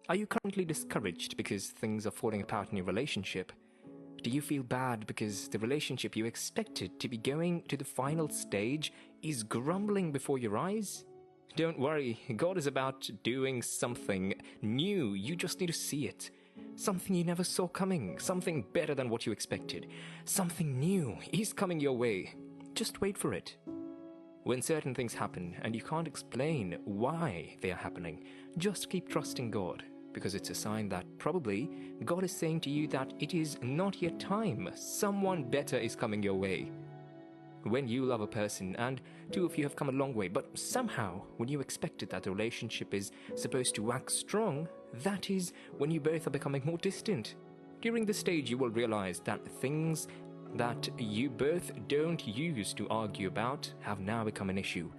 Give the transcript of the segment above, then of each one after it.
Are you currently discouraged because things are falling apart in your relationship? Do you feel bad because the relationship you expected to be going to the final stage is grumbling before your eyes? Don't worry, God is about doing something new. You just need to see it. Something you never saw coming, something better than what you expected. Something new is coming your way. Just wait for it. When certain things happen and you can't explain why they are happening, just keep trusting God, because it's a sign that probably God is saying to you that it is not yet time. Someone better is coming your way. When you love a person and two of you have come a long way, but somehow when you expected that the relationship is supposed to wax strong, that is when you both are becoming more distant. During this stage you will realize that things that you both don't use to argue about have now become an issue.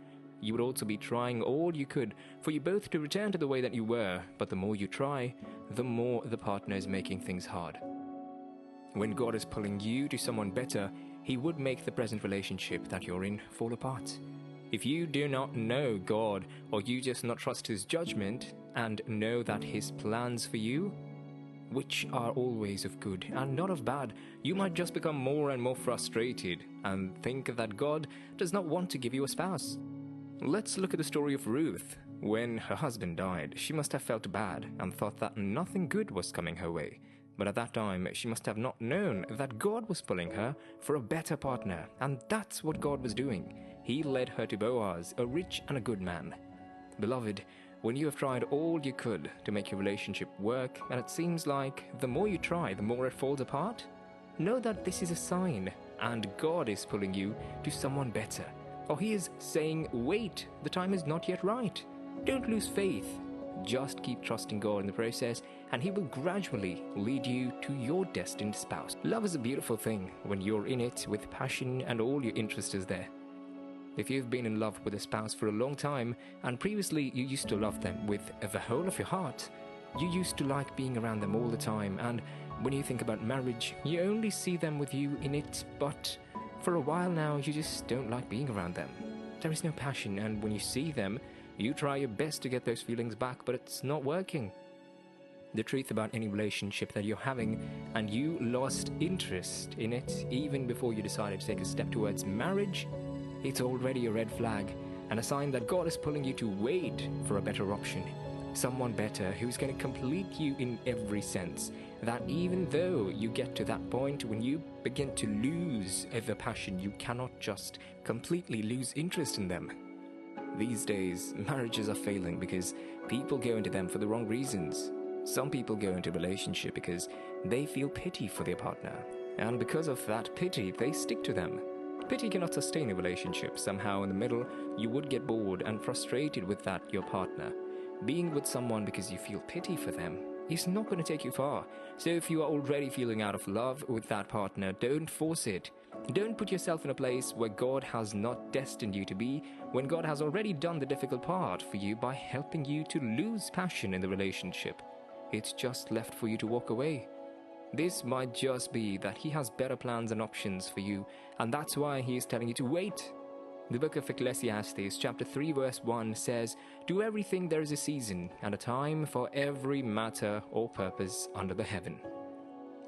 You would also be trying all you could for you both to return to the way that you were, but the more you try, the more the partner is making things hard. When God is pulling you to someone better, He would make the present relationship that you're in fall apart. If you do not know God, or you just not trust His judgment and know that His plans for you, which are always of good and not of bad, you might just become more and more frustrated and think that God does not want to give you a spouse. Let's look at the story of Ruth. When her husband died, she must have felt bad and thought that nothing good was coming her way. But at that time, she must have not known that God was pulling her for a better partner, and that's what God was doing. He led her to Boaz, a rich and a good man. Beloved, when you have tried all you could to make your relationship work, and it seems like the more you try, the more it falls apart, know that this is a sign, and God is pulling you to someone better. Or He is saying, wait, the time is not yet right. Don't lose faith. Just keep trusting God in the process, and He will gradually lead you to your destined spouse. Love is a beautiful thing when you're in it with passion and all your interest is there. If you've been in love with a spouse for a long time, and previously you used to love them with the whole of your heart, you used to like being around them all the time, and when you think about marriage, you only see them with you in it, but for a while now you just don't like being around them. There is no passion, and when you see them, you try your best to get those feelings back, but it's not working. The truth about any relationship that you're having, and you lost interest in it even before you decided to take a step towards marriage, it's already a red flag and a sign that God is pulling you to wait for a better option. Someone better who's going to complete you in every sense. That even though you get to that point when you begin to lose the passion, you cannot just completely lose interest in them. These days, marriages are failing because people go into them for the wrong reasons. Some people go into a relationship because they feel pity for their partner, and because of that pity, they stick to them. Pity cannot sustain a relationship. Somehow in the middle, you would get bored and frustrated with your partner. Being with someone because you feel pity for them is not going to take you far. So if you are already feeling out of love with that partner, don't force it. Don't put yourself in a place where God has not destined you to be, when God has already done the difficult part for you by helping you to lose passion in the relationship. It's just left for you to walk away. This might just be that He has better plans and options for you, and that's why He is telling you to wait. The book of Ecclesiastes, chapter 3, verse 1 says, "To everything there is a season, and a time for every matter or purpose under the heaven."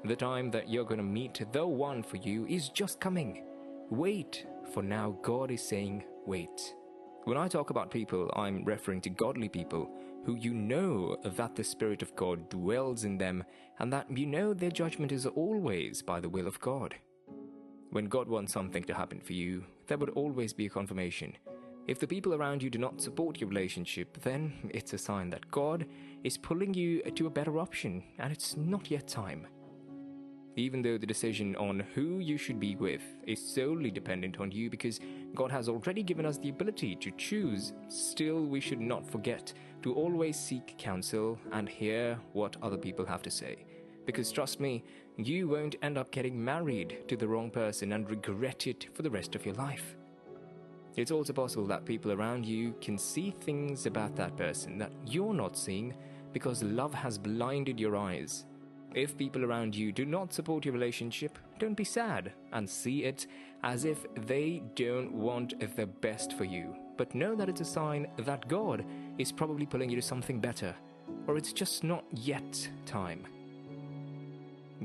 The time that you're going to meet the one for you is just coming. Wait, for now God is saying wait. When I talk about people, I'm referring to godly people who you know that the Spirit of God dwells in them, and that you know their judgment is always by the will of God. When God wants something to happen for you, there would always be a confirmation. If the people around you do not support your relationship, then it's a sign that God is pulling you to a better option, and it's not yet time. Even though the decision on who you should be with is solely dependent on you, because God has already given us the ability to choose, still we should not forget to always seek counsel and hear what other people have to say. Because trust me, you won't end up getting married to the wrong person and regret it for the rest of your life. It's also possible that people around you can see things about that person that you're not seeing because love has blinded your eyes. If people around you do not support your relationship, don't be sad and see it as if they don't want the best for you. But know that it's a sign that God is probably pulling you to something better. or it's just not yet time.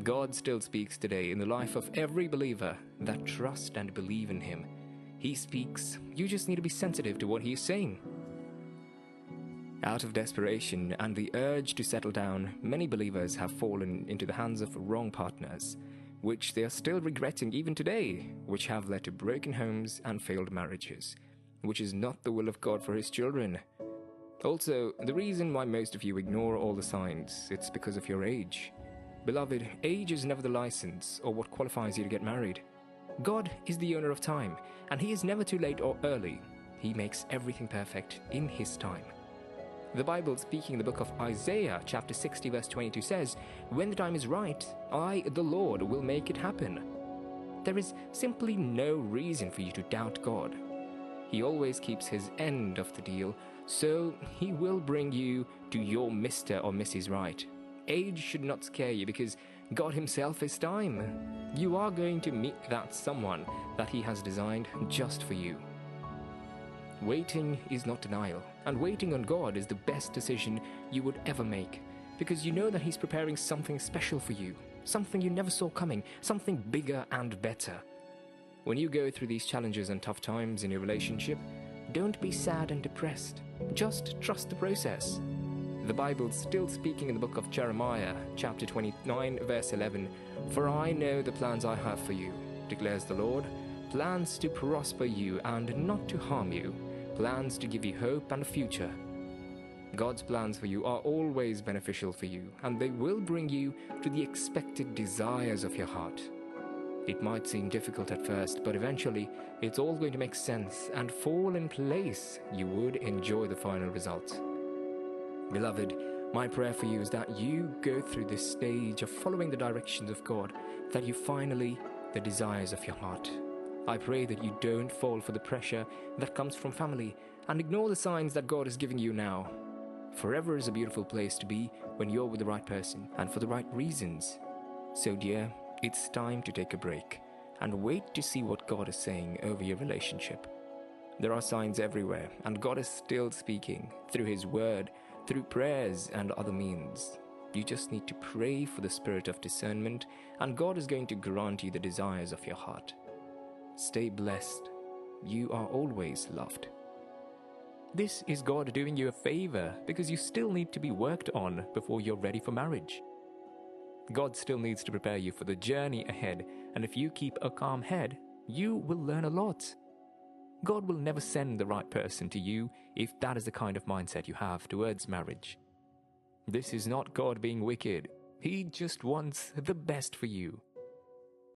God still speaks today in the life of every believer that trust and believe in Him. He speaks, you just need to be sensitive to what He is saying. Out of desperation and the urge to settle down, many believers have fallen into the hands of wrong partners, which they are still regretting even today, which have led to broken homes and failed marriages, which is not the will of God for His children. Also, the reason why most of you ignore all the signs, it's because of your age. Beloved, age is never the license or what qualifies you to get married. God is the owner of time, and He is never too late or early. He makes everything perfect in His time. The Bible, speaking in the book of Isaiah, chapter 60, verse 22 says, "When the time is right, I, the Lord, will make it happen." There is simply no reason for you to doubt God. He always keeps His end of the deal, so He will bring you to your Mr. or Mrs. Right. Age should not scare you because God Himself is time. You are going to meet that someone that He has designed just for you. Waiting is not denial, and waiting on God is the best decision you would ever make, because you know that He's preparing something special for you, something you never saw coming, something bigger and better. When you go through these challenges and tough times in your relationship, don't be sad and depressed. Just trust the process. The Bible's still speaking in the book of Jeremiah, chapter 29, verse 11, "For I know the plans I have for you, declares the Lord, plans to prosper you and not to harm you, plans to give you hope and a future." God's plans for you are always beneficial for you, and they will bring you to the expected desires of your heart. It might seem difficult at first, but eventually it's all going to make sense and fall in place. You would enjoy the final result. Beloved, my prayer for you is that you go through this stage of following the directions of God, that you finally the desires of your heart. I pray that you don't fall for the pressure that comes from family and ignore the signs that God is giving you now. Forever is a beautiful place to be when you're with the right person and for the right reasons. So dear, it's time to take a break and wait to see what God is saying over your relationship. There are signs everywhere, and God is still speaking through His word, through prayers and other means. You just need to pray for the spirit of discernment, and God is going to grant you the desires of your heart. Stay blessed. You are always loved. This is God doing you a favor because you still need to be worked on before you're ready for marriage. God still needs to prepare you for the journey ahead, and if you keep a calm head, you will learn a lot. God will never send the right person to you if that is the kind of mindset you have towards marriage. This is not God being wicked. He just wants the best for you.